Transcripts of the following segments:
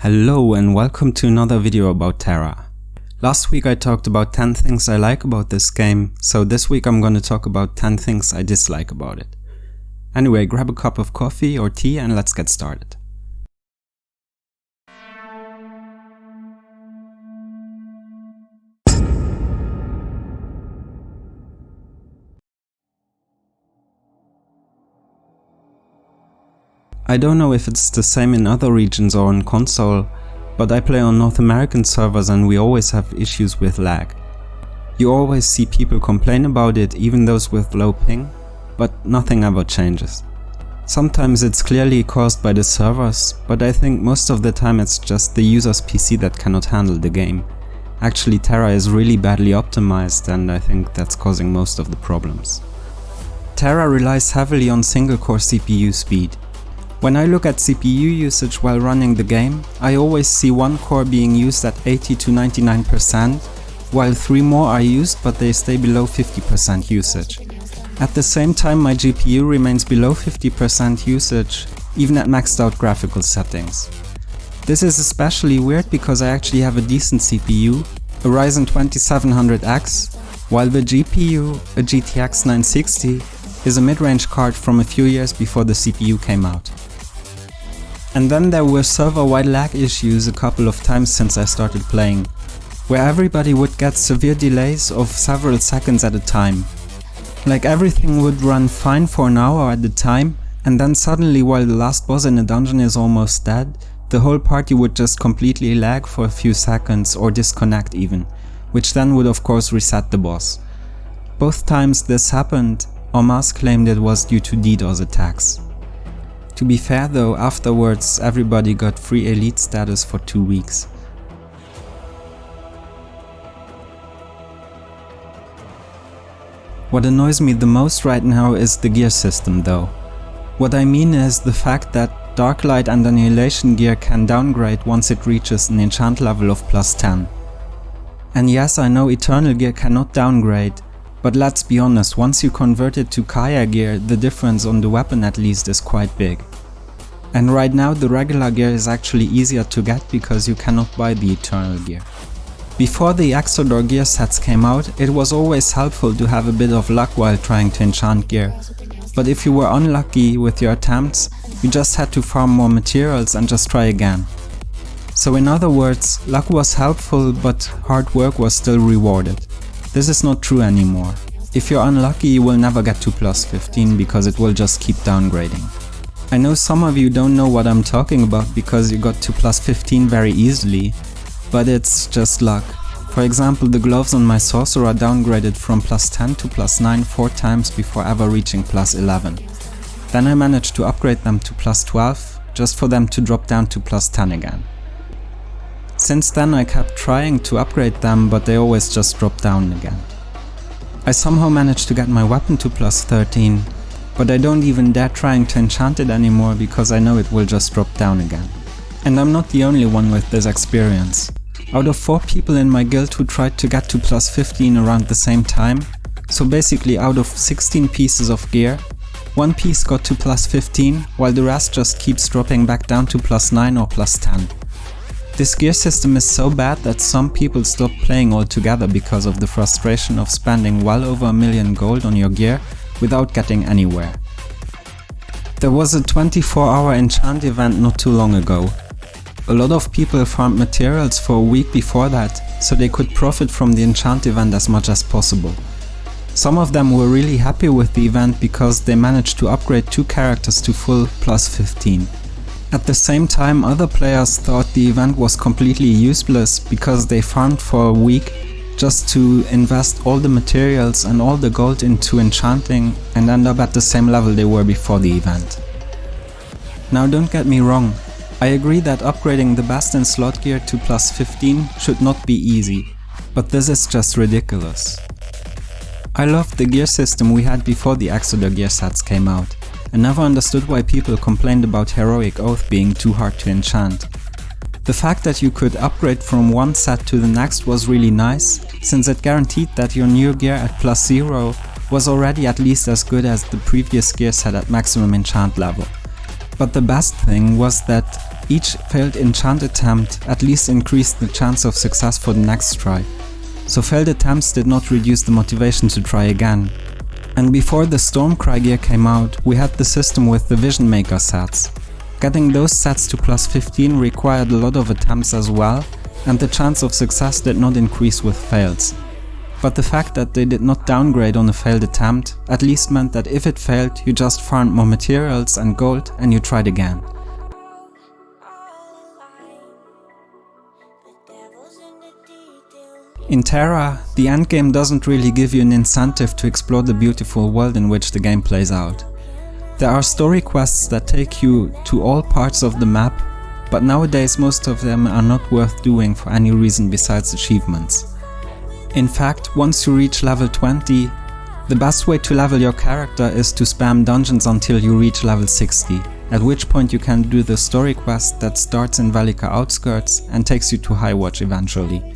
Hello and welcome to another video about Tera. Last week I talked about 10 things I like about this game, so this week I'm gonna talk about 10 things I dislike about it. Anyway, grab a cup of coffee or tea and let's get started. I don't know if it's the same in other regions or on console, but I play on North American servers and we always have issues with lag. You always see people complain about it, even those with low ping, but nothing ever changes. Sometimes it's clearly caused by the servers, but I think most of the time it's just the user's PC that cannot handle the game. Actually, Tera is really badly optimized and I think that's causing most of the problems. Tera relies heavily on single-core CPU speed. When I look at CPU usage while running the game, I always see one core being used at 80 to 99%, while 3 more are used but they stay below 50% usage. At the same time my GPU remains below 50% usage, even at maxed out graphical settings. This is especially weird because I actually have a decent CPU, a Ryzen 2700X, while the GPU, a GTX 960, is a mid-range card from a few years before the CPU came out. And then there were server-wide lag issues a couple of times since I started playing, where everybody would get severe delays of several seconds at a time. Like everything would run fine for an hour at a time, and then suddenly while the last boss in a dungeon is almost dead, the whole party would just completely lag for a few seconds or disconnect even, which then would of course reset the boss. Both times this happened, Omas claimed it was due to DDoS attacks. To be fair though, afterwards everybody got free elite status for 2 weeks. What annoys me the most right now is the gear system though. What I mean is the fact that Darklight and Annihilation gear can downgrade once it reaches an enchant level of +10. And yes, I know Eternal gear cannot downgrade, but let's be honest, once you convert it to Kaya gear, the difference on the weapon at least is quite big. And right now the regular gear is actually easier to get because you cannot buy the Eternal gear. Before the Exodor gear sets came out, it was always helpful to have a bit of luck while trying to enchant gear. But if you were unlucky with your attempts, you just had to farm more materials and just try again. So in other words, luck was helpful but hard work was still rewarded. This is not true anymore. If you're unlucky, you will never get to +15 because it will just keep downgrading. I know some of you don't know what I'm talking about because you got to +15 very easily, but it's just luck. For example, the gloves on my sorcerer downgraded from +10 to +9 4 times before ever reaching +11. Then I managed to upgrade them to +12, just for them to drop down to +10 again. Since then I kept trying to upgrade them, but they always just dropped down again. I somehow managed to get my weapon to +13, but I don't even dare trying to enchant it anymore because I know it will just drop down again. And I'm not the only one with this experience. Out of 4 people in my guild who tried to get to +15 around the same time, so basically out of 16 pieces of gear, 1 piece got to +15 while the rest just keeps dropping back down to +9 or +10. This gear system is so bad that some people stop playing altogether because of the frustration of spending well over 1 million gold on your gear without getting anywhere. There was a 24-hour enchant event not too long ago. A lot of people farmed materials for a week before that, so they could profit from the enchant event as much as possible. Some of them were really happy with the event because they managed to upgrade 2 characters to full +15. At the same time, other players thought the event was completely useless because they farmed for a week just to invest all the materials and all the gold into enchanting and end up at the same level they were before the event. Now don't get me wrong, I agree that upgrading the best in slot gear to +15 should not be easy, but this is just ridiculous. I loved the gear system we had before the Exodor gear sets came out. I never understood why people complained about Heroic Oath being too hard to enchant. The fact that you could upgrade from one set to the next was really nice, since it guaranteed that your new gear at +0 was already at least as good as the previous gear set at maximum enchant level. But the best thing was that Each failed enchant attempt at least increased the chance of success for the next try, so failed attempts did not reduce the motivation to try again. And before the Stormcry gear came out, we had the system with the Vision Maker sets. Getting those sets to plus 15 required a lot of attempts as well, and the chance of success did not increase with fails. But the fact that they did not downgrade on a failed attempt at least meant that if it failed, you just farmed more materials and gold and you tried again. In Tera, the endgame doesn't really give you an incentive to explore the beautiful world in which the game plays out. There are story quests that take you to all parts of the map, but nowadays most of them are not worth doing for any reason besides achievements. In fact, once you reach level 20, the best way to level your character is to spam dungeons until you reach level 60, at which point you can do the story quest that starts in Velika Outskirts and takes you to Highwatch eventually.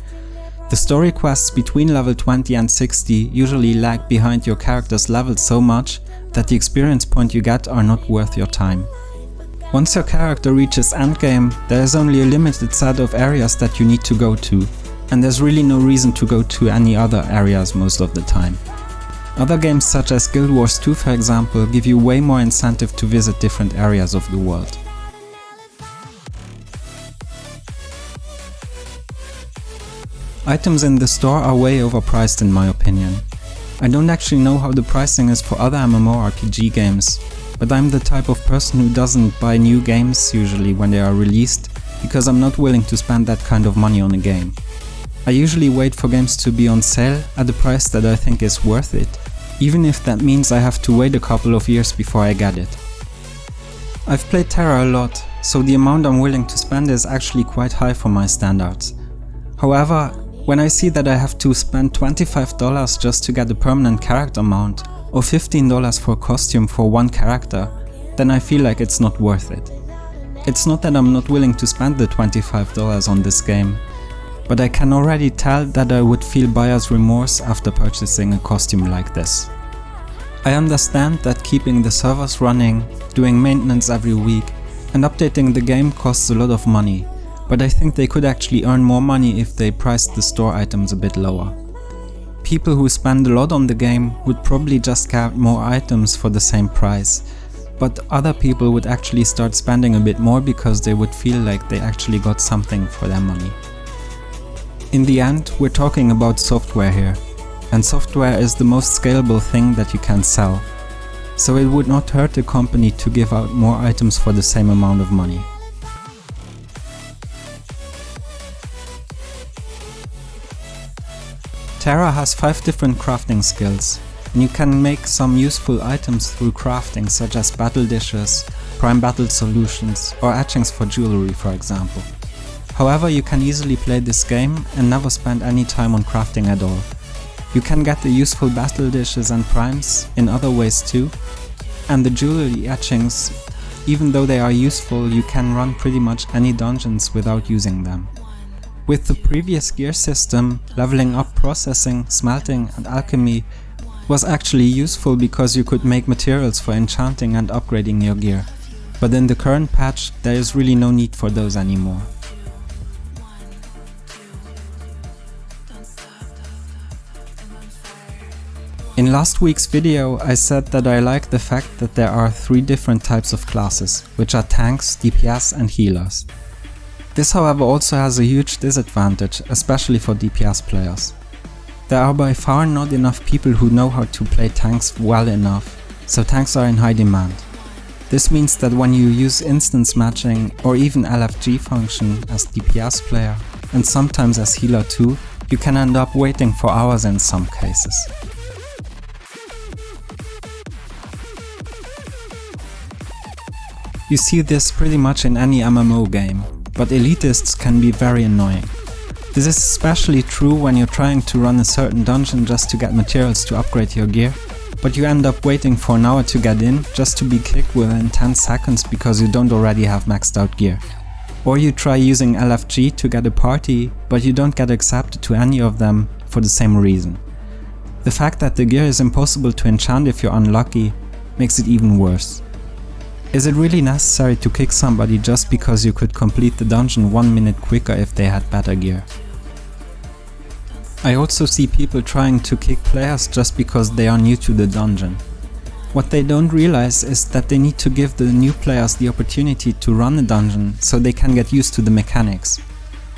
The story quests between level 20 and 60 usually lag behind your character's level so much that the experience points you get are not worth your time. Once your character reaches endgame, there is only a limited set of areas that you need to go to, and there's really no reason to go to any other areas most of the time. Other games such as Guild Wars 2 for example give you way more incentive to visit different areas of the world. Items in the store are way overpriced in my opinion. I don't actually know how the pricing is for other MMORPG games, but I'm the type of person who doesn't buy new games usually when they are released, because I'm not willing to spend that kind of money on a game. I usually wait for games to be on sale at a price that I think is worth it, even if that means I have to wait a couple of years before I get it. I've played Tera a lot, so the amount I'm willing to spend is actually quite high for my standards. However, when I see that I have to spend $25 just to get a permanent character mount, or $15 for a costume for one character, then I feel like it's not worth it. It's not that I'm not willing to spend the $25 on this game, but I can already tell that I would feel buyer's remorse after purchasing a costume like this. I understand that keeping the servers running, doing maintenance every week, and updating the game costs a lot of money, but I think they could actually earn more money if they priced the store items a bit lower. People who spend a lot on the game would probably just get more items for the same price, but other people would actually start spending a bit more because they would feel like they actually got something for their money. In the end, we're talking about software here, and software is the most scalable thing that you can sell, so it would not hurt a company to give out more items for the same amount of money. Tera has 5 different crafting skills, and you can make some useful items through crafting such as battle dishes, prime battle solutions, or etchings for jewelry for example. However, you can easily play this game and never spend any time on crafting at all. You can get the useful battle dishes and primes in other ways too, and the jewelry etchings, even though they are useful, you can run pretty much any dungeons without using them. With the previous gear system, leveling up processing, smelting and alchemy was actually useful because you could make materials for enchanting and upgrading your gear, but in the current patch there is really no need for those anymore. In last week's video I said that I like the fact that there are 3 different types of classes, which are tanks, DPS and healers. This however also has a huge disadvantage, especially for DPS players. There are by far not enough people who know how to play tanks well enough, so tanks are in high demand. This means that when you use instance matching or even LFG function as DPS player, and sometimes as healer too, you can end up waiting for hours in some cases. You see this pretty much in any MMO game, but elitists can be very annoying. This is especially true when you're trying to run a certain dungeon just to get materials to upgrade your gear, but you end up waiting for an hour to get in just to be kicked within 10 seconds because you don't already have maxed out gear. Or you try using LFG to get a party, but you don't get accepted to any of them for the same reason. The fact that the gear is impossible to enchant if you're unlucky makes it even worse. Is it really necessary to kick somebody just because you could complete the dungeon 1 minute quicker if they had better gear? I also see people trying to kick players just because they are new to the dungeon. What they don't realize is that they need to give the new players the opportunity to run the dungeon so they can get used to the mechanics.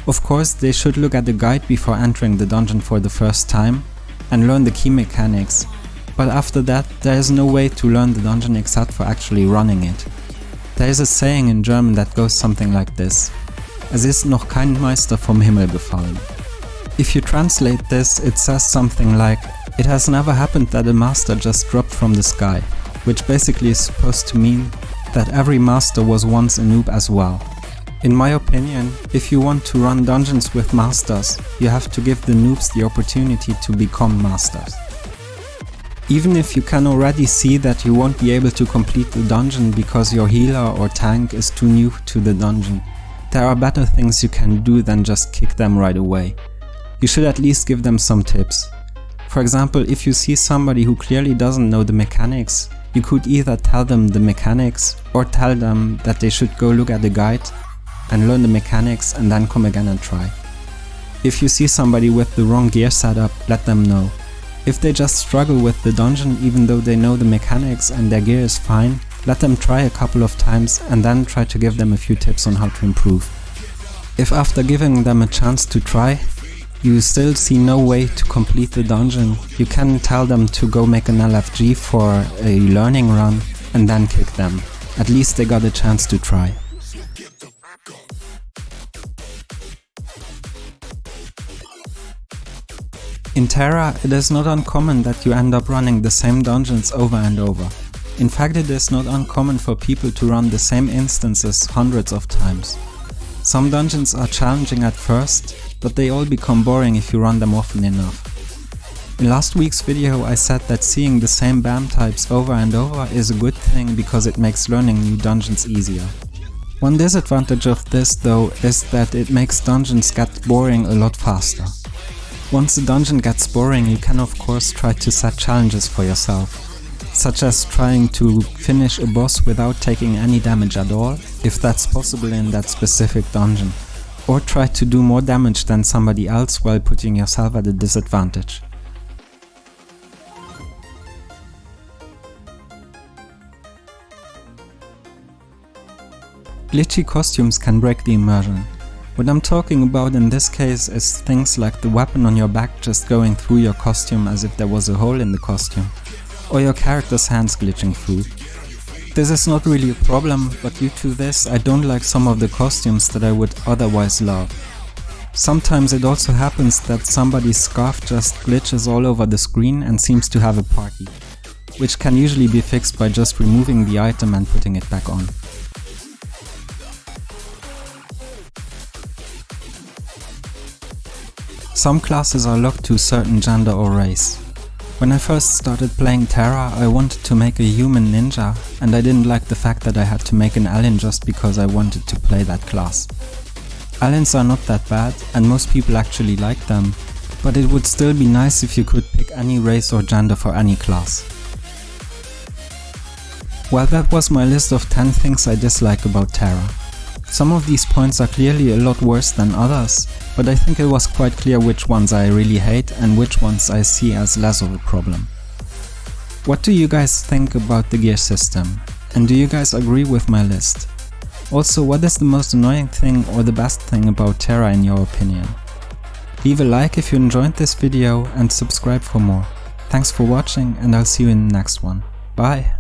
Of course, they should look at the guide before entering the dungeon for the first time and learn the key mechanics, but after that there is no way to learn the dungeon except for actually running it. There is a saying in German that goes something like this: Es ist noch kein Meister vom Himmel gefallen. If you translate this, it says something like, it has never happened that a master just dropped from the sky, which basically is supposed to mean that every master was once a noob as well. In my opinion, if you want to run dungeons with masters, you have to give the noobs the opportunity to become masters. Even if you can already see that you won't be able to complete the dungeon because your healer or tank is too new to the dungeon, there are better things you can do than just kick them right away. You should at least give them some tips. For example, if you see somebody who clearly doesn't know the mechanics, you could either tell them the mechanics or tell them that they should go look at the guide and learn the mechanics and then come again and try. If you see somebody with the wrong gear setup, let them know. If they just struggle with the dungeon even though they know the mechanics and their gear is fine, let them try a couple of times and then try to give them a few tips on how to improve. If after giving them a chance to try, you still see no way to complete the dungeon, you can tell them to go make an LFG for a learning run and then kick them. At least they got a chance to try. In Tera, it is not uncommon that you end up running the same dungeons over and over. In fact, it is not uncommon for people to run the same instances hundreds of times. Some dungeons are challenging at first, but they all become boring if you run them often enough. In last week's video I said that seeing the same BAM types over and over is a good thing because it makes learning new dungeons easier. One disadvantage of this though is that it makes dungeons get boring a lot faster. Once a dungeon gets boring, you can of course try to set challenges for yourself, such as trying to finish a boss without taking any damage at all, if that's possible in that specific dungeon, or try to do more damage than somebody else while putting yourself at a disadvantage. Glitchy costumes can break the immersion. What I'm talking about in this case is things like the weapon on your back just going through your costume as if there was a hole in the costume, or your character's hands glitching through. This is not really a problem, but due to this I don't like some of the costumes that I would otherwise love. Sometimes it also happens that somebody's scarf just glitches all over the screen and seems to have a party, which can usually be fixed by just removing the item and putting it back on. Some classes are locked to a certain gender or race. When I first started playing Tera, I wanted to make a human ninja, and I didn't like the fact that I had to make an alien just because I wanted to play that class. Aliens are not that bad, and most people actually like them, but it would still be nice if you could pick any race or gender for any class. Well, that was my list of 10 things I dislike about Tera. Some of these points are clearly a lot worse than others, but I think it was quite clear which ones I really hate and which ones I see as less of a problem. What do you guys think about the gear system? And do you guys agree with my list? Also, what is the most annoying thing or the best thing about Tera in your opinion? Leave a like if you enjoyed this video and subscribe for more. Thanks for watching and I'll see you in the next one. Bye!